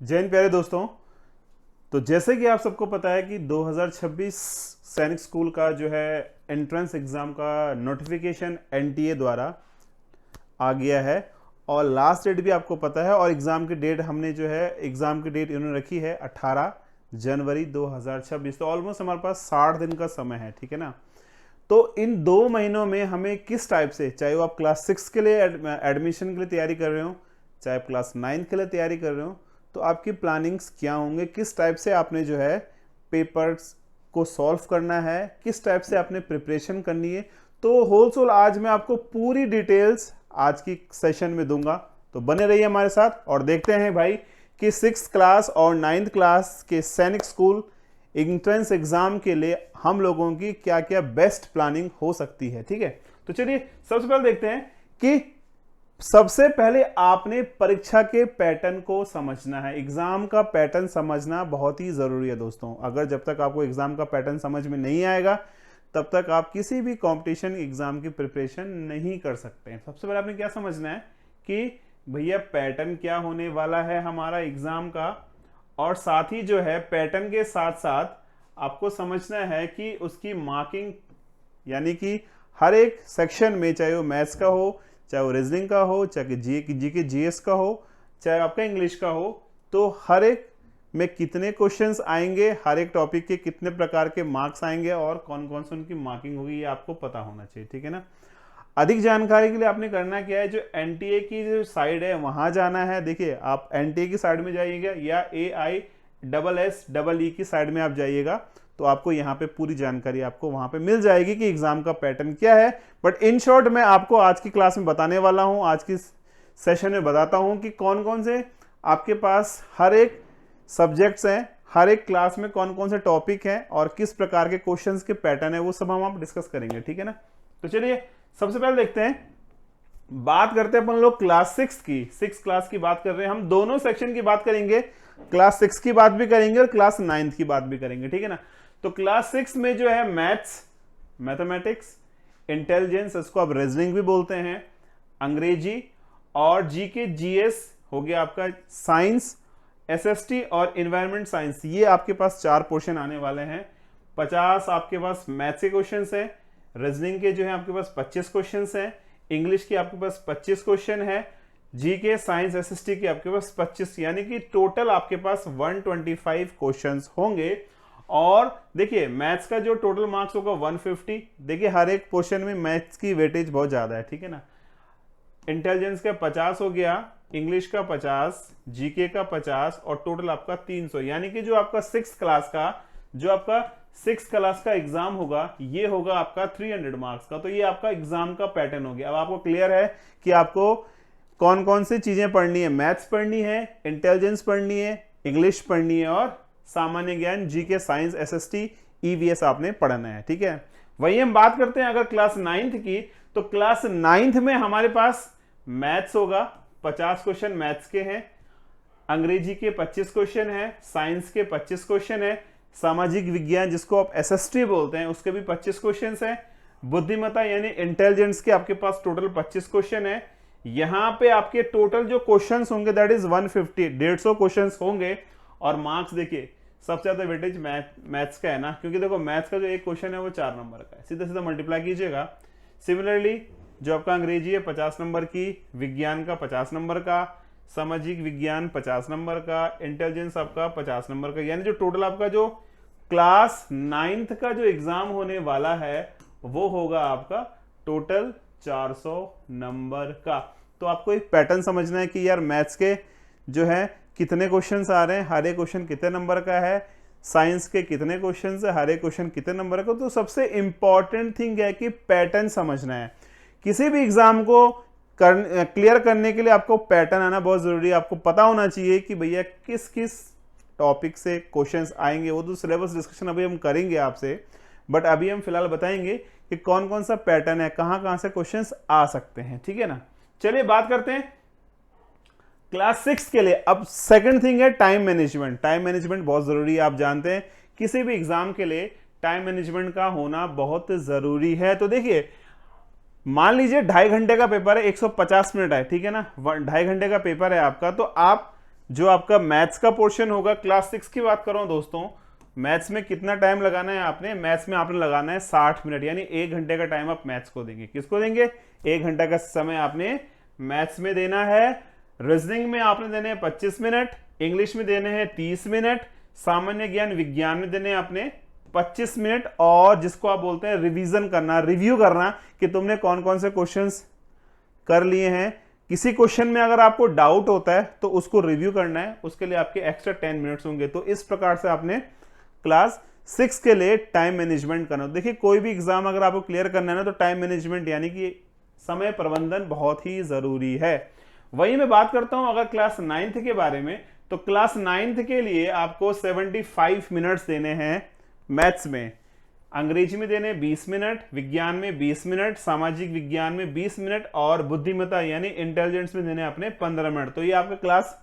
जय हिंद प्यारे दोस्तों। तो जैसे कि आप सबको पता है कि 2026 सैनिक स्कूल का जो है एंट्रेंस एग्ज़ाम का नोटिफिकेशन एनटीए द्वारा आ गया है और लास्ट डेट भी आपको पता है। और एग्ज़ाम की डेट हमने जो है एग्ज़ाम की डेट इन्होंने रखी है 18 जनवरी 2026। तो ऑलमोस्ट हमारे पास 60 दिन का समय है, ठीक है ना। तो इन 2 महीनों में हमें किस टाइप से, चाहे वो आप क्लास 6 के लिए एडमिशन के लिए तैयारी कर रहे हो, चाहे आप क्लास 9 के लिए तैयारी कर रहे हो, तो आपकी प्लानिंग्स क्या होंगे, किस टाइप से आपने जो है पेपर्स को सॉल्व करना है, किस टाइप से आपने प्रिपरेशन करनी है। तो होलसेल आज मैं आपको पूरी डिटेल्स आज की सेशन में दूंगा। तो बने रहिए हमारे साथ और देखते हैं भाई कि 6th क्लास और 9th क्लास के सैनिक स्कूल एंट्रेंस एग्जाम के लिए हम लोगों की क्या क्या बेस्ट प्लानिंग हो सकती है। ठीक है, तो चलिए सबसे पहले देखते हैं कि सबसे पहले आपने परीक्षा के पैटर्न को समझना है। एग्जाम का पैटर्न समझना बहुत ही जरूरी है दोस्तों। अगर जब तक आपको एग्जाम का पैटर्न समझ में नहीं आएगा तब तक आप किसी भी कंपटीशन एग्जाम की प्रिपरेशन नहीं कर सकते हैं। सबसे पहले आपने क्या समझना है कि भैया पैटर्न क्या होने वाला है हमारा एग्जाम का, और साथ ही जो है पैटर्न के साथ साथ आपको समझना है कि उसकी मार्किंग, यानी कि हर एक सेक्शन में, चाहे वो मैथ्स का हो, चाहे वो रीजनिंग का हो, चाहे जीके जीएस का हो, चाहे आपका इंग्लिश का हो, तो हर एक में कितने क्वेश्चंस आएंगे, हर एक टॉपिक के कितने प्रकार के मार्क्स आएंगे और कौन कौन से उनकी मार्किंग होगी, ये आपको पता होना चाहिए। ठीक है ना। अधिक जानकारी के लिए आपने करना क्या है, जो एनटीए की जो साइड है वहां जाना है। देखिए आप एनटीए की साइड में जाइएगा या AISSEE की साइड में आप जाइएगा तो आपको यहाँ पे पूरी जानकारी आपको वहां पे मिल जाएगी कि एग्जाम का पैटर्न क्या है। बट इन शॉर्ट मैं आपको आज की क्लास में बताने वाला हूँ, आज की सेशन में बताता हूँ कि कौन कौन से आपके पास हर एक सब्जेक्ट्स हैं, हर एक क्लास में कौन कौन से टॉपिक हैं और किस प्रकार के क्वेश्चंस के पैटर्न है, वो सब हम आप डिस्कस करेंगे। ठीक है ना। तो चलिए सबसे पहले देखते हैं, बात करते हैं अपन लोग क्लास 6 की। 6 क्लास की बात कर रहे हैं हम, दोनों सेक्शन की बात करेंगे, क्लास 6 की बात भी करेंगे और क्लास 9th की बात भी करेंगे। ठीक है ना। तो क्लास 6 में जो है मैथ्स, मैथमेटिक्स, इंटेलिजेंस, इसको आप रीजनिंग भी बोलते हैं, अंग्रेजी और जीके जीएस हो गया आपका, साइंस, एसएसटी और इन्वायरमेंट साइंस, ये आपके पास 4 पोर्शन आने वाले हैं। 50 आपके पास मैथ्स के क्वेश्चन है, रीजनिंग के जो है आपके पास 25 क्वेश्चन हैं, इंग्लिश के आपके पास 25 क्वेश्चन है, जीके साइंस एसएसटी के आपके पास 25, यानी कि टोटल आपके पास 125 क्वेश्चंस होंगे। और देखिए मैथ्स का जो टोटल मार्क्स होगा 150। देखिए हर एक पोर्शन में मैथ्स की वेटेज बहुत ज्यादा है। ठीक है ना। इंटेलिजेंस का 50 हो गया, इंग्लिश का 50, जीके का 50 और टोटल आपका 300, यानी कि जो आपका 6 क्लास का एग्जाम होगा ये होगा आपका 300 मार्क्स का। तो ये आपका एग्जाम का पैटर्न हो गया। अब आपको क्लियर है कि आपको कौन कौन सी चीजें पढ़नी है, मैथ्स पढ़नी है, इंटेलिजेंस पढ़नी है, इंग्लिश पढ़नी है और सामान्य ज्ञान, जीके साइंस एसएसटी ईवीएस आपने पढ़ना है। ठीक है। वही हम बात करते हैं अगर क्लास 9th की, तो क्लास 9th में हमारे पास मैथ्स होगा, 50 क्वेश्चन मैथ्स के हैं, अंग्रेजी के 25 क्वेश्चन है, साइंस के 25 क्वेश्चन है, सामाजिक विज्ञान जिसको आप एसएसटी बोलते हैं उसके भी 25 क्वेश्चन है, बुद्धिमत्ता यानी इंटेलिजेंस के आपके पास टोटल 25 क्वेश्चन है। यहां पे आपके टोटल जो क्वेश्चंस होंगे दैट इज 150, 150 क्वेश्चंस होंगे। और मार्क्स देखिए सबसे ज्यादा वेटेज मैथ्स का है ना, क्योंकि देखो मैथ्स का जो एक क्वेश्चन है वो 4 नंबर का है, सीधा सीधा मल्टीप्लाई कीजिएगा। सिमिलरली जो आपका अंग्रेजी है 50 नंबर की, विज्ञान का 50 नंबर का, सामाजिक विज्ञान 50 नंबर का, इंटेलिजेंस आपका 50 नंबर का, यानी जो टोटल आपका जो क्लास 9th का जो एग्जाम होने वाला है वो होगा आपका टोटल 400 नंबर का। तो आपको एक पैटर्न समझना है कि यार मैथ्स के जो है कितने क्वेश्चंस आ रहे हैं, हर एक क्वेश्चन कितने नंबर का है, साइंस के कितने क्वेश्चंस है, हर एक क्वेश्चन कितने नंबर का। तो सबसे इंपॉर्टेंट थिंग है कि पैटर्न समझना है। किसी भी एग्जाम को क्लियर करने के लिए आपको पैटर्न आना बहुत जरूरी है। आपको पता होना चाहिए कि भैया किस किस टॉपिक से क्वेश्चंस आएंगे। वो तो सिलेबस डिस्कशन अभी हम करेंगे आपसे, बट अभी हम फिलहाल बताएंगे कि कौन कौन सा पैटर्न है, कहां कहां से क्वेश्चंस आ सकते हैं। ठीक है ना। चलिए बात करते हैं क्लास 6 के लिए। अब सेकंड थिंग है टाइम मैनेजमेंट। टाइम मैनेजमेंट बहुत जरूरी है, आप जानते हैं किसी भी एग्जाम के लिए टाइम मैनेजमेंट का होना बहुत जरूरी है। तो देखिए मान लीजिए 2.5 घंटे का पेपर है, 150 मिनट है, ठीक है ना, 2.5 घंटे का पेपर है आपका, तो आप जो आपका मैथ्स का पोर्शन होगा, क्लास 6 की बात कर रहा हूं दोस्तों, मैथ्स में कितना टाइम लगाना है आपने, मैथ्स में आपने लगाना है 60 मिनट, यानी 1 घंटे का टाइम आप मैथ्स को देंगे। किसको देंगे? 1 घंटा का समय आपने मैथ्स में देना है। रीजनिंग में आपने देने हैं 25 मिनट, इंग्लिश में देने हैं 30 मिनट, सामान्य ज्ञान विज्ञान में देने हैं आपने 25 मिनट, और जिसको आप बोलते हैं रिवीजन करना, रिव्यू करना कि तुमने कौन कौन से क्वेश्चंस कर लिए हैं। किसी क्वेश्चन में अगर आपको डाउट होता है तो उसको रिव्यू करना है, उसके लिए आपके एक्स्ट्रा 10 मिनट्स होंगे। तो इस प्रकार से आपने क्लास 6 के लिए टाइम मैनेजमेंट करना। देखिए कोई भी एग्जाम अगर आपको क्लियर करना है ना, तो टाइम मैनेजमेंट यानी कि समय प्रबंधन बहुत ही जरूरी है। वही मैं बात करता हूं अगर क्लास 9th के बारे में, तो क्लास 9th के लिए आपको 75 मिनट्स देने हैं मैथ्स में, अंग्रेजी में देने 20 मिनट, विज्ञान में 20 मिनट, सामाजिक विज्ञान में 20 मिनट, और बुद्धिमत्ता यानी इंटेलिजेंस में देने अपने 15 मिनट। तो ये आपका क्लास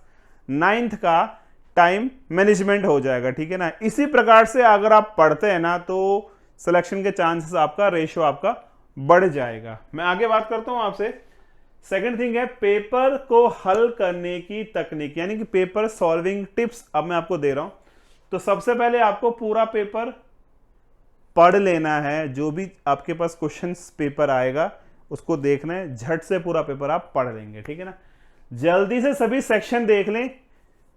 9th का टाइम मैनेजमेंट हो जाएगा, ठीक है ना। इसी प्रकार से अगर आप पढ़ते हैं ना, तो सिलेक्शन के चांसेस आपका, रेशियो आपका बढ़ जाएगा। मैं आगे बात करता हूं आपसे। सेकंड थिंग है पेपर को हल करने की तकनीक, यानी कि पेपर सॉल्विंग टिप्स अब मैं आपको दे रहा हूं। तो सबसे पहले आपको पूरा पेपर पढ़ लेना है, जो भी आपके पास क्वेश्चंस पेपर आएगा उसको देखना है, झट से पूरा पेपर आप पढ़ लेंगे, ठीक है ना। जल्दी से सभी सेक्शन देख लें,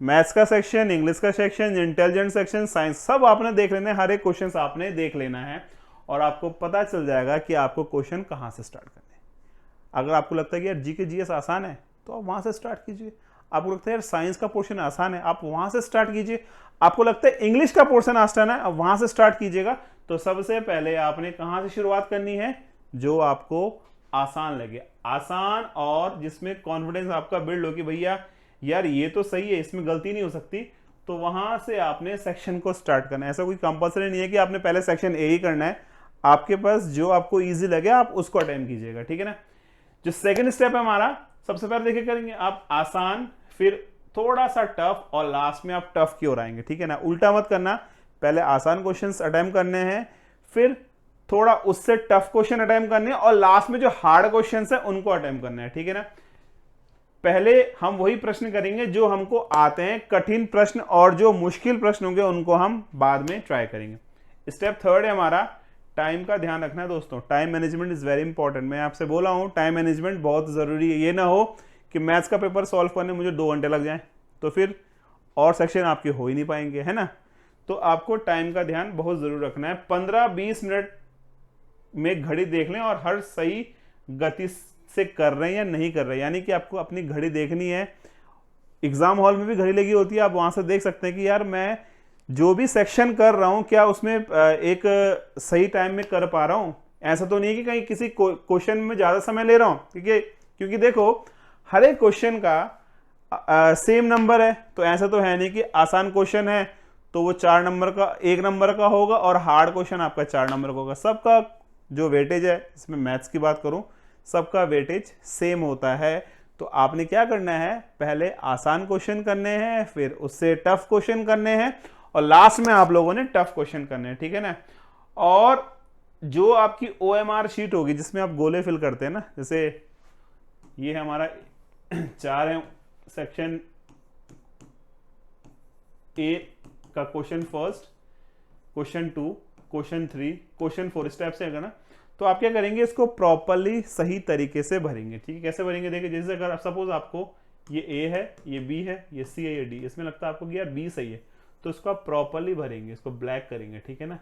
मैथ्स का सेक्शन, इंग्लिश का सेक्शन, इंटेलिजेंस सेक्शन, साइंस, सब आपने देख लेना है, हर एक क्वेश्चन आपने देख लेना है, और आपको पता चल जाएगा कि आपको क्वेश्चन कहां से स्टार्ट करने हैं। अगर आपको लगता है कि यार जीके जीएस आसान है तो आप वहां से स्टार्ट कीजिए। आपको लगता है यार साइंस का पोर्शन आसान है, आप वहां से स्टार्ट कीजिए। आपको लगता है इंग्लिश का पोर्शन आसान है, आप वहां से स्टार्ट कीजिएगा। तो सबसे पहले आपने कहां से शुरुआत करनी है? जो आपको आसान लगे, आसान, और जिसमें कॉन्फिडेंस आपका बिल्ड हो कि भैया यार ये तो सही है, इसमें गलती नहीं हो सकती, तो वहां से आपने सेक्शन को स्टार्ट करना है। ऐसा कोई कंपलसरी नहीं है कि आपने पहले सेक्शन ए ही करना है, आपके पास जो आपको इजी लगे आप उसको अटेम्प्ट कीजिएगा, ठीक है ना। जो सेकंड स्टेप है हमारा, सबसे पहले देखिए करेंगे आप आसान, फिर थोड़ा सा टफ, और लास्ट में आप टफ की ओर आएंगे, ठीक है ना। उल्टा मत करना, पहले आसान क्वेश्चंस अटेम्प्ट करने हैं, फिर थोड़ा उससे टफ क्वेश्चन अटेम्प्ट करने हैं, और लास्ट में जो हार्ड क्वेश्चंस है उनको अटेम्प्ट करना है, ठीक है ना। पहले हम वही प्रश्न करेंगे जो हमको आते हैं, कठिन प्रश्न और जो मुश्किल प्रश्न होंगे उनको हम बाद में ट्राई करेंगे। स्टेप थर्ड है हमारा टाइम का ध्यान रखना है दोस्तों। Time management is very important. मैं आपसे बोला हूं टाइम मैनेजमेंट बहुत जरूरी है। ये ना हो कि मैथ्स का पेपर सॉल्व करने मुझे 2 घंटे लग जाएं, तो फिर और सेक्शन आपके हो ही नहीं पाएंगे, है ना। तो आपको टाइम का ध्यान बहुत जरूर रखना है। 15-20 मिनट में घड़ी देख लें और हर सही गति से कर रहे हैं या नहीं कर रहे हैं, यानी कि आपको अपनी घड़ी देखनी है। एग्जाम हॉल में भी घड़ी लगी होती है, आप वहां से देख सकते हैं कि यार मैं जो भी सेक्शन कर रहा हूं क्या उसमें एक सही टाइम में कर पा रहा हूं। ऐसा तो नहीं है कि कहीं किसी क्वेश्चन में ज्यादा समय ले रहा हूं, क्योंकि देखो हर एक क्वेश्चन का सेम नंबर है, तो ऐसा तो है नहीं कि आसान क्वेश्चन है तो वो 4 नंबर का 1 नंबर का होगा और हार्ड क्वेश्चन आपका 4 नंबर का होगा। सबका जो वेटेज है, इसमें मैथ्स की बात करूं, सबका वेटेज सेम होता है। तो आपने क्या करना है, पहले आसान क्वेश्चन करने हैं, फिर उससे टफ क्वेश्चन करने हैं, और लास्ट में आप लोगों ने टफ क्वेश्चन करने हैं, ठीक है ना। और जो आपकी OMR शीट होगी जिसमें आप गोले फिल करते हैं ना, जैसे ये हमारा 4 है सेक्शन ए का question first, question 2, question 3, question 4 step से अगर ना, तो आप क्या करेंगे, इसको प्रॉपरली सही तरीके से भरेंगे, ठीक है। कैसे भरेंगे, देखिए जैसे अगर सपोज आपको ये ए है, ये बी है, ये सी है, ये डी, इसमें लगता है आपको कि यार बी सही है, तो इसको आप प्रॉपरली भरेंगे, इसको ब्लैक करेंगे, ठीक है ना।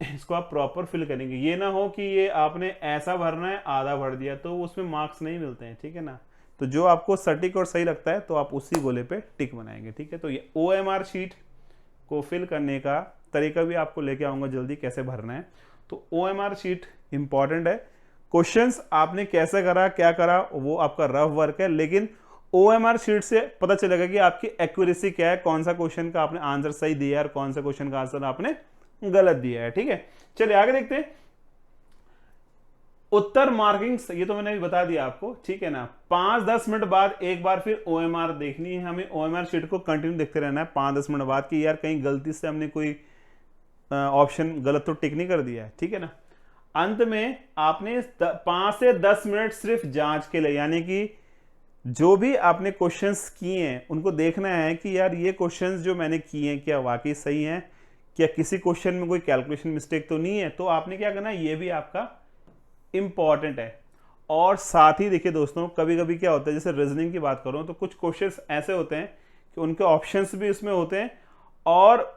इसको आप प्रॉपर फिल करेंगे। ये ना हो कि ये आपने ऐसा भरना है आधा भर दिया, तो उसमें मार्क्स नहीं मिलते हैं, ठीक है ना। तो जो आपको सटीक और सही लगता है तो आप उसी गोले पे टिक बनाएंगे, ठीक है। तो ये OMR शीट को फिल करने का तरीका भी आपको लेके आऊंगा जल्दी, कैसे भरना है। तो OMR शीट इंपॉर्टेंट है। क्वेश्चंस आपने कैसे करा, क्या करा, वो आपका रफ वर्क है, लेकिन OMR शीट से पता चलेगा कि आपकी एक्यूरेसी क्या है, कौन सा क्वेश्चन का आपने आंसर सही दिया है और कौन सा क्वेश्चन का आंसर आपने गलत दिया है, ठीक है। चलिए आगे देखते हैं। उत्तर मार्किंग, ये तो मैंने भी बता दिया आपको, ठीक है ना। 5-10 मिनट बाद एक बार फिर OMR देखनी है हमें। OMR शीट को कंटिन्यू देखते रहना है 5-10 मिनट बाद कि यार कहीं गलती से हमने कोई ऑप्शन गलत तो टिक नहीं कर दिया है, ठीक है ना। अंत में आपने 5 से 10 मिनट सिर्फ जांच के लिए, यानी कि जो भी आपने क्वेश्चंस किए हैं उनको देखना है कि यार ये क्वेश्चंस जो मैंने किए हैं क्या वाकई सही हैं, क्या किसी क्वेश्चन में कोई कैलकुलेशन मिस्टेक तो नहीं है। तो आपने क्या करना है, ये भी आपका इंपॉर्टेंट है। और साथ ही देखिए दोस्तों, कभी कभी क्या होता है, जैसे रीजनिंग की बात करूं तो कुछ क्वेश्चंस ऐसे होते हैं कि उनके ऑप्शंस भी इसमें होते हैं और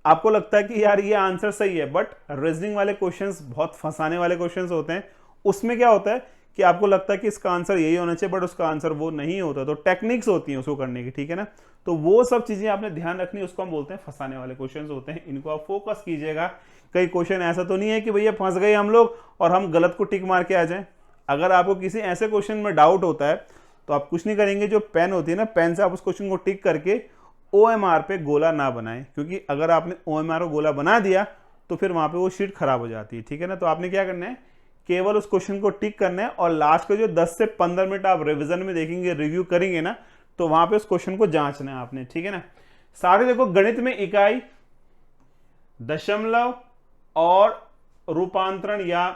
आपको लगता है कि यार ये आंसर सही है, बट रीजनिंग वाले क्वेश्चंस बहुत फंसाने वाले क्वेश्चंस होते हैं। उसमें क्या होता है कि आपको लगता है कि इसका आंसर यही होना चाहिए, बट उसका आंसर वो नहीं होता। तो टेक्निक्स होती हैं उसको करने की, ठीक है ना। तो वो सब चीजें आपने ध्यान रखनी, उसको हम बोलते हैं फंसाने वाले क्वेश्चंस होते हैं। इनको आप फोकस कीजिएगा। कई क्वेश्चन ऐसा तो नहीं है कि भैया फंस गए हम लोग और हम गलत को टिक मार के आ जाएं। अगर आपको किसी ऐसे क्वेश्चन में डाउट होता है तो आप कुछ नहीं करेंगे, जो पेन होती है ना, पेन से आप उस क्वेश्चन को टिक करके OMR पे गोला ना बनाएं, क्योंकि अगर आपने OMR को गोला बना दिया तो फिर वहां पे वो शीट खराब हो जाती है, ठीक है ना। तो आपने क्या करना है, केवल उस क्वेश्चन को टिक करना है और लास्ट के जो 10 से 15 मिनट आप रिवीजन में देखेंगे, रिव्यू करेंगे ना, तो वहां पे उस क्वेश्चन को जांचना है आपने, ठीक है ना। साथ ही देखो, गणित में इकाई, दशमलव और रूपांतरण या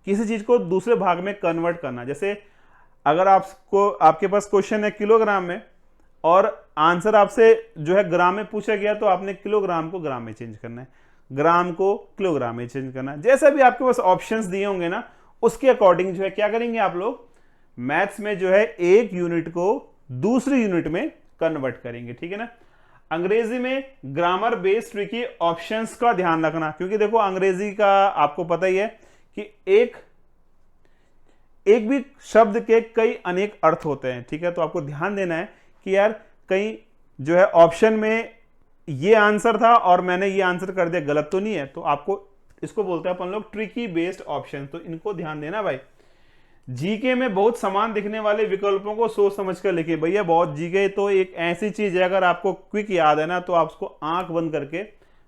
किसी चीज को दूसरे भाग में कन्वर्ट करना। जैसे अगर आपको, आपके पास क्वेश्चन है किलोग्राम में और आंसर आपसे जो है ग्राम में पूछा गया, तो आपने किलोग्राम को ग्राम में चेंज करना है, ग्राम को किलोग्राम में चेंज करना है। जैसा भी आपके पास ऑप्शंस दिए होंगे ना, उसके अकॉर्डिंग जो है क्या करेंगे आप लोग, मैथ्स में जो है एक यूनिट को दूसरी यूनिट में कन्वर्ट करेंगे, ठीक है ना। अंग्रेजी में ग्रामर बेस्ड ट्रिकी ऑप्शंस का ध्यान रखना, क्योंकि देखो अंग्रेजी का आपको पता ही है कि एक भी शब्द के कई अनेक अर्थ होते हैं, ठीक है। तो आपको ध्यान देना है कि यार कहीं जो है ऑप्शन में ये आंसर था और मैंने ये आंसर कर दिया, गलत तो नहीं है। तो आपको, इसको बोलते हैं अपन लोग ट्रिकी बेस्ड ऑप्शन, तो इनको ध्यान देना भाई। जीके में बहुत समान दिखने वाले विकल्पों को सोच समझ कर लिखिए। भैया बहुत जीके तो एक ऐसी चीज है, अगर आपको क्विक याद है ना तो आप उसको आंख बंद करके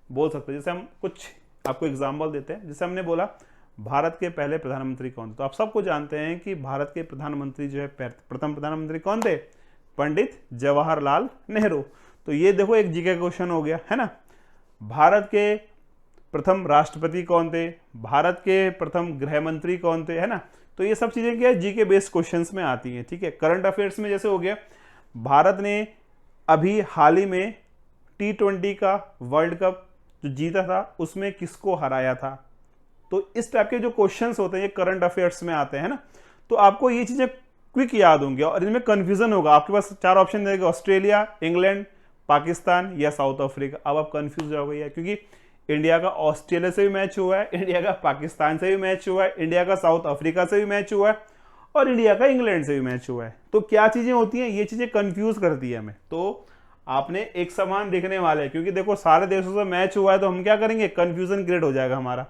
बोल सकते हैं। जैसे हम कुछ आपको एग्जाम्पल देते हैं, जैसे हमने बोला भारत के पहले प्रधानमंत्री कौन, तो आप सबको जानते हैं कि भारत के प्रधानमंत्री जो है, प्रथम प्रधानमंत्री कौन थे, पंडित जवाहरलाल नेहरू। तो ये देखो एक जीके क्वेश्चन हो गया, है ना। भारत के प्रथम राष्ट्रपति कौन थे, भारत के प्रथम गृह मंत्री कौन थे, है ना। तो ये सब चीजें क्या है, जीके बेस्ड क्वेश्चंस में आती हैं, ठीक है। करंट अफेयर्स में जैसे हो गया, भारत ने अभी हाल ही में T20 का वर्ल्ड कप जो जीता था उसमें किसको हराया था। तो इस टाइप के जो क्वेश्चंस होते हैं ये करंट अफेयर्स में आते हैं ना। तो आपको ये चीजें क्विक याद होंगी और इनमें कंफ्यूजन होगा। आपके पास 4 ऑप्शन देगा, ऑस्ट्रेलिया, इंग्लैंड, पाकिस्तान या साउथ अफ्रीका। अब आप कंफ्यूज हो गई है, क्योंकि इंडिया का ऑस्ट्रेलिया से भी मैच हुआ है, इंडिया का पाकिस्तान से भी मैच हुआ है, इंडिया का साउथ अफ्रीका से भी मैच हुआ है और इंडिया का इंग्लैंड से भी मैच हुआ है। तो क्या चीजें होती हैं, ये चीजें कंफ्यूज करती है हमें। तो आपने एक समान दिखने वाले हैं, क्योंकि देखो सारे देशों से मैच हुआ है, तो हम क्या करेंगे, कंफ्यूजन क्रिएट हो जाएगा हमारा।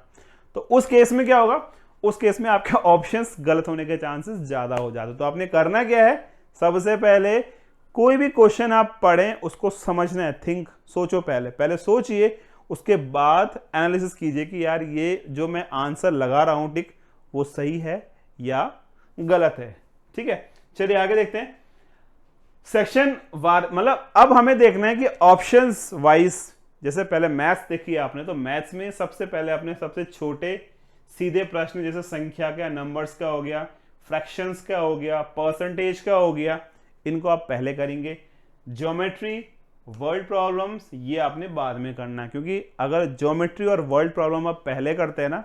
तो उस केस में क्या होगा, उस केस में आपके ऑप्शंस गलत होने के चांसेस ज्यादा हो जाते। तो आपने करना क्या है, सबसे पहले कोई भी क्वेश्चन आप पढ़ें उसको समझना है, थिंक, सोचो, पहले सोचिए, उसके बाद एनालिसिस कीजिए कि यार ये जो मैं आंसर लगा रहा हूं टिक, वो सही है या गलत है, ठीक है। चलिए आगे देखते हैं। सेक्शन वार, मतलब अब हमें देखना है कि ऑप्शंस वाइज, जैसे पहले मैथ्स देखिए आपने, तो मैथ्स में सबसे पहले अपने सबसे छोटे सीधे प्रश्न, जैसे संख्या का, नंबर्स का हो गया, फ्रैक्शंस का हो गया, परसेंटेज का हो गया, इनको आप पहले करेंगे। ज्योमेट्री, वर्ड प्रॉब्लम्स, ये आपने बाद में करना है, क्योंकि अगर ज्योमेट्री और वर्ड प्रॉब्लम आप पहले करते हैं ना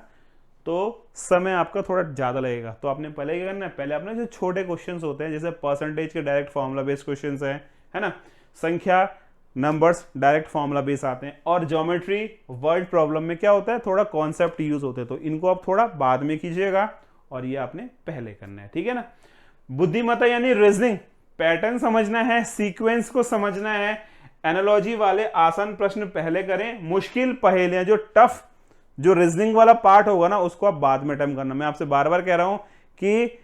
तो समय आपका थोड़ा ज्यादा लगेगा। तो आपने पहले क्या करना है, पहले अपने जो छोटे क्वेश्चंस होते हैं, जैसे परसेंटेज के डायरेक्ट फॉर्मूला बेस्ड क्वेश्चंस हैं, है ना, संख्या, नंबर्स डायरेक्ट फॉर्मूला बेस आते हैं, और ज्योमेट्री, वर्ड प्रॉब्लम में क्या होता है, थोड़ा कॉन्सेप्ट यूज होते हैं। तो इनको आप थोड़ा बाद में कीजिएगा और ये आपने पहले करना है, ठीक है ना। बुद्धिमत्ता यानी रीजनिंग, पैटर्न समझना है, सीक्वेंस को समझना है, एनालॉजी वाले आसान प्रश्न पहले करें, मुश्किल पहेलियां, जो टफ, जो रीजनिंग वाला पार्ट होगा ना, उसको आप बाद में अटेम्प्ट करना। मैं आपसे बार बार कह रहा हूं कि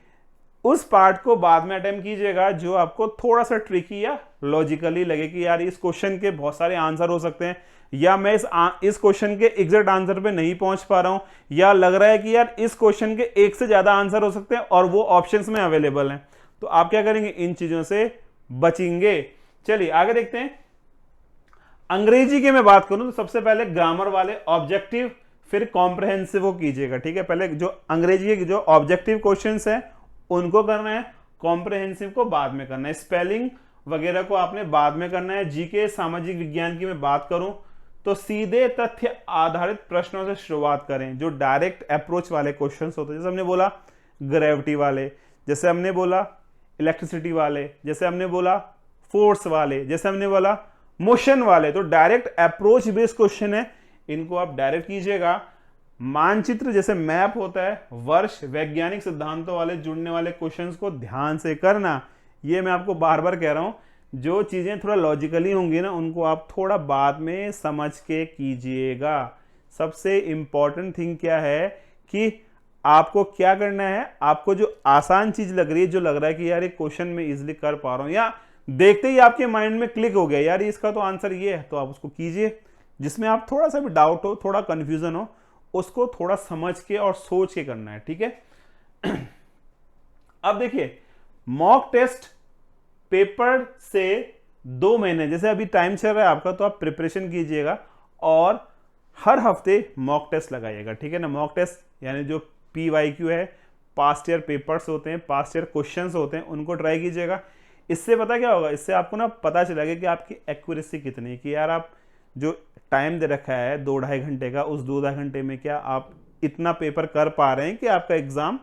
उस पार्ट को बाद में अटेम्प्ट कीजिएगा जो आपको थोड़ा सा ट्रिकी या लॉजिकली लगे कि यार इस क्वेश्चन के बहुत सारे आंसर हो सकते हैं, या मैं इस क्वेश्चन के एग्जैक्ट आंसर पे नहीं पहुंच पा रहा हूं, या लग रहा है कि यार इस क्वेश्चन के एक से ज्यादा आंसर हो सकते हैं और वो ऑप्शंस में अवेलेबल हैं। तो आप क्या करेंगे, इन चीजों से बचेंगे। चलिए आगे देखते हैं। अंग्रेजी की मैं बात करूं तो सबसे पहले ग्रामर वाले ऑब्जेक्टिव फिर कॉम्प्रहेंसिव को कीजिएगा, ठीक है। पहले जो अंग्रेजी के जो ऑब्जेक्टिव क्वेश्चंस हैं उनको करना है, कॉम्प्रहेंसिव को बाद में करना है, स्पेलिंग वगैरह को आपने बाद में करना है। जीके सामाजिक विज्ञान की मैं बात करूं तो सीधे तथ्य आधारित प्रश्नों से शुरुआत करें, जो डायरेक्ट अप्रोच वाले क्वेश्चंस होते हैं, जैसे हमने बोला ग्रेविटी वाले, जैसे हमने बोला इलेक्ट्रिसिटी वाले, जैसे हमने बोला फोर्स वाले, जैसे हमने बोला मोशन वाले। तो डायरेक्ट अप्रोच बेस्ड क्वेश्चन है, इनको आप डायरेक्ट कीजिएगा। मानचित्र जैसे मैप होता है, वर्ष, वैज्ञानिक सिद्धांतों वाले जुड़ने वाले क्वेश्चंस को ध्यान से करना। ये मैं आपको बार बार कह रहा हूं, जो चीजें थोड़ा लॉजिकली होंगी ना, उनको आप थोड़ा बाद में समझ के कीजिएगा। सबसे इंपॉर्टेंट थिंग क्या है कि आपको क्या करना है, आपको जो आसान चीज लग रही है, जो लग रहा है कि यार ये क्वेश्चन में इजिली कर पा रहा हूं, या देखते ही आपके माइंड में क्लिक हो गया यार इसका तो आंसर ये है, तो आप उसको कीजिए। जिसमें आप थोड़ा सा भी डाउट हो, थोड़ा कंफ्यूजन हो, उसको थोड़ा समझ के और सोच के करना है, ठीक है। अब देखिए, मॉक टेस्ट पेपर से 2 महीने, जैसे अभी टाइम चल रहा है आपका, तो आप प्रिपरेशन कीजिएगा और हर हफ्ते मॉक टेस्ट लगाइएगा, ठीक है ना। मॉक टेस्ट यानी जो PYQ है, पास्ट ईयर पेपर्स होते हैं, पास्ट ईयर क्वेश्चंस होते हैं, उनको ट्राई कीजिएगा। इससे पता क्या होगा, इससे आपको ना पता चलेगा कि आपकी एक्यूरेसी कितनी है, कि यार आप जो टाइम दे रखा है 2-2.5 घंटे का, उस 2-2.5 घंटे में क्या आप इतना पेपर कर पा रहे हैं कि आपका एग्जाम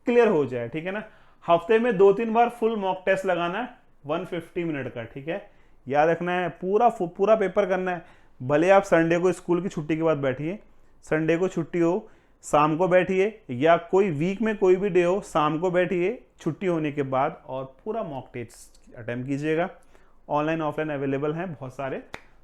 क्लियर हो जाए, ठीक है ना। हफ्ते में 2-3 बार फुल मॉक टेस्ट लगाना है, 150 मिनट का, ठीक है। याद रखना है, पूरा पेपर करना है। भले आप संडे को स्कूल की छुट्टी के बाद बैठिए, संडे को छुट्टी हो शाम को बैठिए, या कोई वीक में कोई भी डे हो शाम को बैठिए छुट्टी होने के बाद, और पूरा मॉक टेस्ट अटेम्प्ट कीजिएगा। ऑनलाइन ऑफलाइन अवेलेबल हैं बहुत सारे,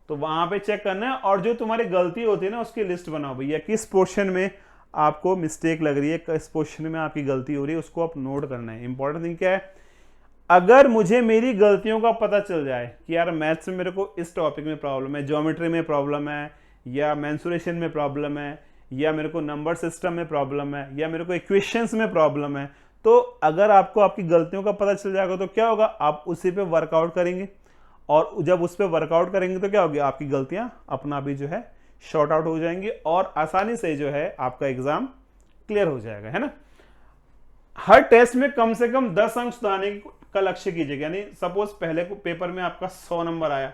तो वहां पे चेक करना है। और जो तुम्हारी गलती होती है ना, उसकी लिस्ट बनाओ भैया, किस पोर्शन में आपको मिस्टेक लग रही है, किस पोर्शन में आपकी गलती हो रही है, उसको आप नोट करना है। इंपॉर्टेंट थिंग क्या है, अगर मुझे मेरी गलतियों का पता चल जाए कि यार मैथ्स में मेरे को इस टॉपिक में प्रॉब्लम है, ज्योमेट्री में प्रॉब्लम है, या मेंसुरेशन में प्रॉब्लम है, या मेरे को नंबर सिस्टम में प्रॉब्लम है, या मेरे को इक्वेशंस में प्रॉब्लम है, तो अगर आपको आपकी गलतियों का पता चल जाएगा तो क्या होगा, आप उसी पे वर्कआउट करेंगे, और जब उस पर वर्कआउट करेंगे तो क्या होगी, आपकी गलतियां अपना भी जो है शॉर्ट आउट हो जाएंगी, और आसानी से जो है आपका एग्जाम क्लियर हो जाएगा, है ना। हर टेस्ट में कम से कम 10 अंक सुधारने का लक्ष्य कीजिएगा। यानी सपोज पहले पेपर में आपका 100 नंबर आया,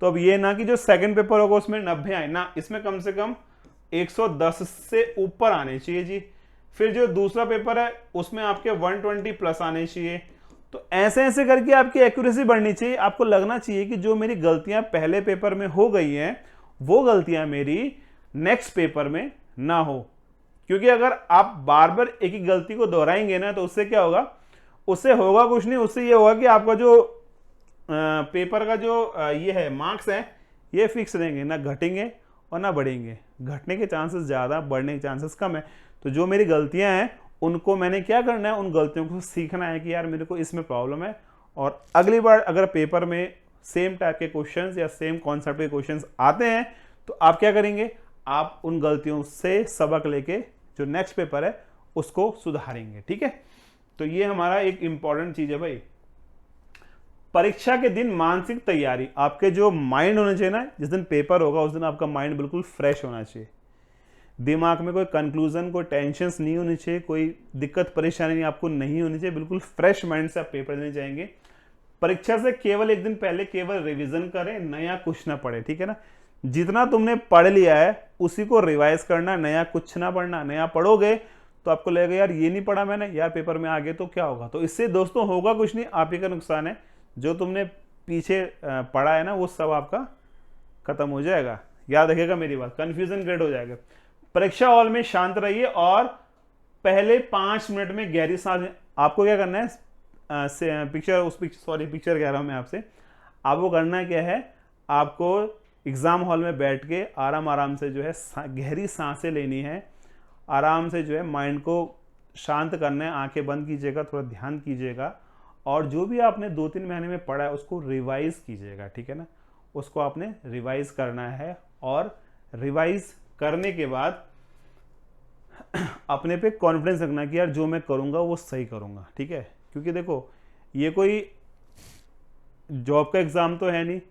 तो अब ये ना कि जो सेकंड पेपर होगा उसमें 90 आए ना, इसमें कम से कम 110 से ऊपर आने चाहिए जी। फिर जो दूसरा पेपर है उसमें आपके 120 प्लस आने चाहिए। तो ऐसे ऐसे करके आपकी एक्यूरेसी बढ़नी चाहिए। आपको लगना चाहिए कि जो मेरी गलतियां पहले पेपर में हो गई हैं, वो गलतियां मेरी नेक्स्ट पेपर में ना हो। क्योंकि अगर आप बार बार एक ही गलती को दोहराएंगे ना, तो उससे क्या होगा, उससे होगा कुछ नहीं, उससे ये होगा कि आपका जो पेपर का जो ये है मार्क्स है, ये फिक्स रहेंगे, ना घटेंगे और ना बढ़ेंगे। घटने के चांसेस ज़्यादा, बढ़ने के चांसेस कम है। तो जो मेरी गलतियां हैं उनको मैंने क्या करना है, उन गलतियों को सीखना है कि यार मेरे को इसमें प्रॉब्लम है, और अगली बार अगर पेपर में सेम टाइप के क्वेश्चंस या सेम कॉन्सेप्ट के क्वेश्चंस आते हैं, तो आप क्या करेंगे, आप उन गलतियों से सबक लेके जो नेक्स्ट पेपर है उसको सुधारेंगे, ठीक है। तो ये हमारा एक इंपॉर्टेंट चीज है भाई। परीक्षा के दिन मानसिक तैयारी, आपके जो माइंड होना चाहिए ना, जिस दिन पेपर होगा उस दिन आपका माइंड बिल्कुल फ्रेश होना चाहिए। दिमाग में कोई कंक्लूजन, कोई टेंशन्स नहीं होनी चाहिए, कोई दिक्कत परेशानी आपको नहीं होनी चाहिए। बिल्कुल फ्रेश माइंड से आप पेपर देने जाएंगे। परीक्षा से केवल एक दिन पहले केवल रिवीजन करें, नया कुछ ना पढ़े, ठीक है ना। जितना तुमने पढ़ लिया है उसी को रिवाइज करना, नया कुछ ना पढ़ना। नया पढ़ोगे तो आपको लगेगा यार ये नहीं पढ़ा मैंने, यार पेपर में आगे तो क्या होगा। तो इससे दोस्तों होगा कुछ नहीं, आप ही का नुकसान है। जो तुमने पीछे पढ़ा है ना, वो सब आपका खत्म हो जाएगा। याद रखिएगा मेरी बात, कंफ्यूजन क्रिएट हो जाएगा। परीक्षा हॉल में शांत रहिए और पहले 5 मिनट में गहरी सांस। आपको क्या करना है, पिक्चर कह रहा हूं मैं आपसे। आपको करना क्या है, आपको एग्जाम हॉल में बैठ के आराम से जो है गहरी सांसें लेनी है। आराम से जो है माइंड को शांत करना है। आंखें बंद कीजिएगा, थोड़ा ध्यान कीजिएगा, और जो भी आपने 2-3 महीने में पढ़ा है उसको रिवाइज कीजिएगा, ठीक है ना। उसको आपने रिवाइज करना है, और रिवाइज करने के बाद अपने पे कॉन्फिडेंस रखना कि यार जो मैं करूंगा वो सही करूंगा, ठीक है। क्योंकि देखो, ये कोई जॉब का एग्जाम तो है नहीं।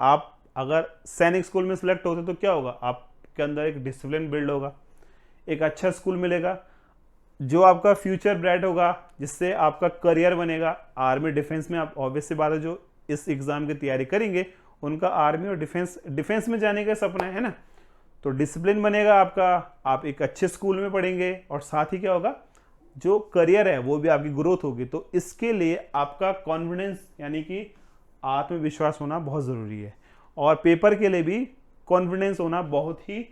आप अगर सैनिक स्कूल में सिलेक्ट होते तो क्या होगा, आपके अंदर एक डिसिप्लिन बिल्ड होगा, एक अच्छा स्कूल मिलेगा, जो आपका फ्यूचर ब्राइट होगा, जिससे आपका करियर बनेगा आर्मी डिफेंस में, आप ऑब्वियस सी बात है जो इस एग्जाम की तैयारी करेंगे उनका आर्मी और डिफेंस में जाने का सपना है ना। तो डिसिप्लिन बनेगा आपका, आप एक अच्छे स्कूल में पढ़ेंगे और साथ ही क्या होगा, जो करियर है वो भी आपकी ग्रोथ होगी। तो इसके लिए आपका कॉन्फिडेंस यानी कि आत्मविश्वास होना बहुत ज़रूरी है, और पेपर के लिए भी कॉन्फिडेंस होना बहुत ही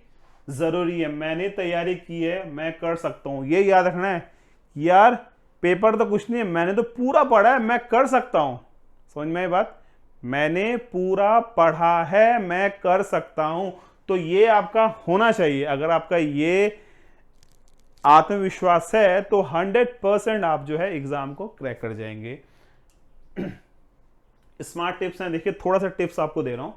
ज़रूरी है। मैंने तैयारी की है, मैं कर सकता हूँ, ये याद रखना है यार। पेपर तो कुछ नहीं है, मैंने तो पूरा पढ़ा है, मैं कर सकता हूँ। समझ में आई बात? मैंने पूरा पढ़ा है, मैं कर सकता हूं। तो ये आपका होना चाहिए। अगर आपका ये आत्मविश्वास है तो 100% आप जो है एग्जाम को क्रैक कर जाएंगे। स्मार्ट टिप्स हैं, देखिए थोड़ा सा टिप्स आपको दे रहा हूं।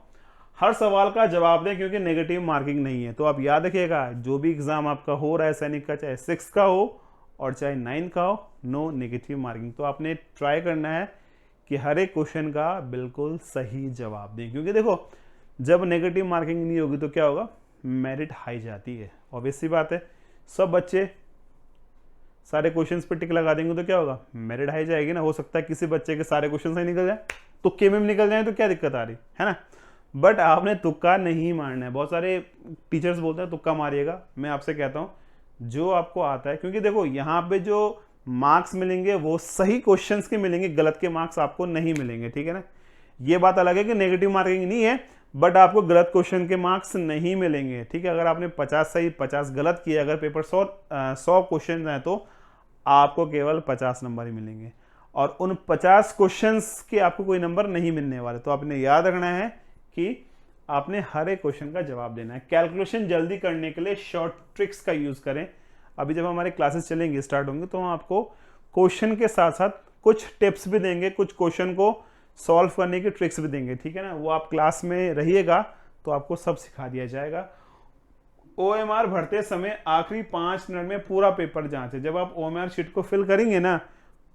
हर सवाल का जवाब दें, क्योंकि नेगेटिव मार्किंग नहीं है। तो आप याद रखिएगा, जो भी एग्जाम आपका हो रहा है सैनिक का, चाहे 6 का हो और चाहे 9 का हो, नो नेगेटिव मार्किंग। तो आपने ट्राई करना है कि हर एक क्वेश्चन का बिल्कुल सही जवाब दें, क्योंकि देखो जब नेगेटिव मार्किंग नहीं होगी तो क्या होगा, मेरिट हाई जाती है। ऑब्वियस सी बात है, सब बच्चे सारे क्वेश्चंस पे टिक लगा देंगे तो क्या होगा, मेरिट हाई जाएगी ना। हो सकता है किसी बच्चे के सारे क्वेश्चन सही निकल जाए, तुक्के में निकल जाए, तो क्या दिक्कत आ रही है ना। बट आपने तुक्का नहीं मारना है। बहुत सारे टीचर्स बोलते हैं तुक्का मारिएगा, मैं आपसे कहता हूँ जो आपको आता है, क्योंकि देखो यहाँ पे जो मार्क्स मिलेंगे वो सही क्वेश्चंस के मिलेंगे, गलत के मार्क्स आपको नहीं मिलेंगे, ठीक है ना। ये बात अलग है कि नेगेटिव मार्किंग नहीं है, बट आपको गलत क्वेश्चन के मार्क्स नहीं मिलेंगे, ठीक है। अगर आपने 50 सही 50 गलत किए, अगर पेपर 100 क्वेश्चन हैं तो आपको केवल 50 नंबर ही मिलेंगे, और उन 50 क्वेश्चंस के आपको कोई नंबर नहीं मिलने वाले। तो आपने याद रखना है कि आपने हर एक क्वेश्चन का जवाब देना है। कैलकुलेशन जल्दी करने के लिए शॉर्ट ट्रिक्स का यूज करें। अभी जब हमारे क्लासेस चलेंगे, स्टार्ट होंगे, तो हम आपको क्वेश्चन के साथ साथ कुछ टिप्स भी देंगे, कुछ क्वेश्चन को सॉल्व करने की ट्रिक्स भी देंगे, ठीक है ना। वो आप क्लास में रहिएगा तो आपको सब सिखा दिया जाएगा। OMR भरते समय आखिरी 5 मिनट में पूरा पेपर जांचें। जब आप OMR शीट को फिल करेंगे ना,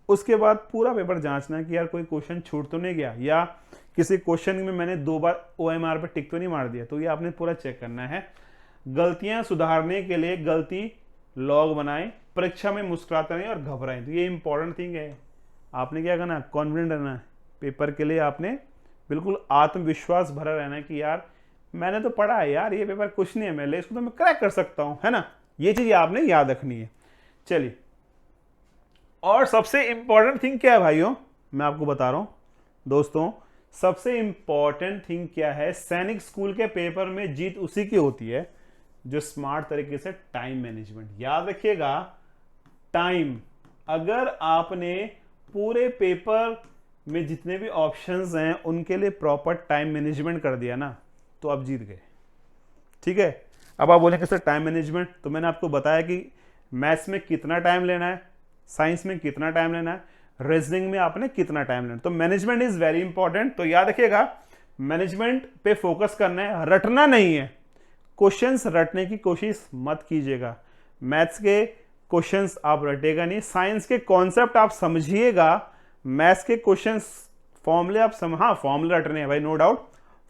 उसके बाद पूरा पेपर जांचना है कि यार कोई क्वेश्चन छूट तो नहीं गया, या किसी क्वेश्चन में मैंने 2 बार OMR पर टिक तो नहीं मार दिया। तो ये आपने पूरा चेक करना है। गलतियां सुधारने के लिए गलती लॉग बनाएं, परीक्षा में मुस्कुराते रहें और घबराएं। तो ये इंपॉर्टेंट थिंग है। आपने क्या करना, कॉन्फिडेंट रहना है। पेपर के लिए आपने बिल्कुल आत्मविश्वास भरा रहना है कि यार मैंने तो पढ़ा है यार, ये पेपर कुछ नहीं है मेरे लिए, इसको तो मैं क्रैक कर सकता हूं, है ना। ये चीज आपने याद रखनी है। चलिए, और सबसे इंपॉर्टेंट थिंग क्या है भाइयों, मैं आपको बता रहा हूं दोस्तों, सबसे इंपॉर्टेंट थिंग क्या है, सैनिक स्कूल के पेपर में जीत उसी की होती है जो स्मार्ट तरीके से टाइम मैनेजमेंट। याद रखिएगा, टाइम, अगर आपने पूरे पेपर में जितने भी ऑप्शंस हैं उनके लिए प्रॉपर टाइम मैनेजमेंट कर दिया ना, तो आप जीत गए, ठीक है। अब आप बोलेंगे सर टाइम मैनेजमेंट, तो मैंने आपको बताया कि मैथ्स में कितना टाइम लेना है, साइंस में कितना टाइम लेना है, रीजनिंग में आपने कितना टाइम लेना है। तो मैनेजमेंट इज वेरी इंपॉर्टेंट। तो याद रखिएगा, मैनेजमेंट पे फोकस करना है, रटना नहीं है। क्वेश्चंस रटने की कोशिश मत कीजिएगा। मैथ्स के क्वेश्चंस आप रटेगा नहीं, साइंस के कॉन्सेप्ट आप समझिएगा, मैथ्स के क्वेश्चंस फॉर्मूले आप हाँ फॉर्मूले रटने हैं भाई, नो डाउट,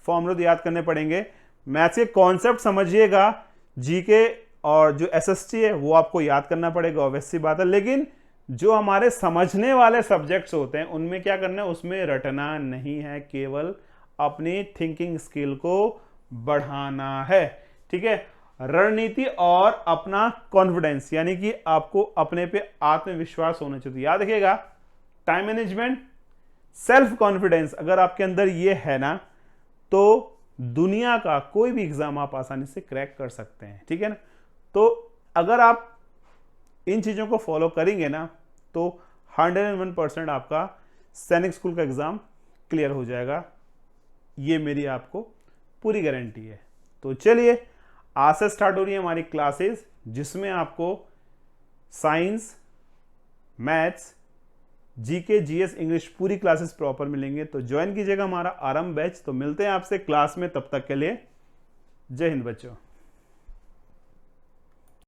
फॉर्मूले तो याद करने पड़ेंगे। मैथ्स के कॉन्सेप्ट समझिएगा, जीके और जो एसएसटी है वो आपको याद करना पड़ेगा, ऑब्वियस सी बात है। लेकिन जो हमारे समझने वाले सब्जेक्ट्स होते हैं उनमें क्या करना है, उसमें रटना नहीं है, केवल अपनी थिंकिंग स्किल को बढ़ाना है, ठीक है। रणनीति और अपना कॉन्फिडेंस, यानी कि आपको अपने पे आत्मविश्वास होना चाहिए। याद रखिएगा, टाइम मैनेजमेंट, सेल्फ कॉन्फिडेंस, अगर आपके अंदर ये है ना, तो दुनिया का कोई भी एग्जाम आप आसानी से क्रैक कर सकते हैं, ठीक है ना। तो अगर आप इन चीजों को फॉलो करेंगे ना, तो 101% आपका सैनिक स्कूल का एग्जाम क्लियर हो जाएगा, ये मेरी आपको पूरी गारंटी है। तो चलिए, आज से स्टार्ट हो रही है हमारी क्लासेस, जिसमें आपको science, maths, GK, GS, English पूरी क्लासेस प्रॉपर मिलेंगे। तो ज्वाइन कीजिएगा हमारा आरंभ बैच। तो मिलते हैं आपसे क्लास में, तब तक के लिए जय हिंद बच्चों।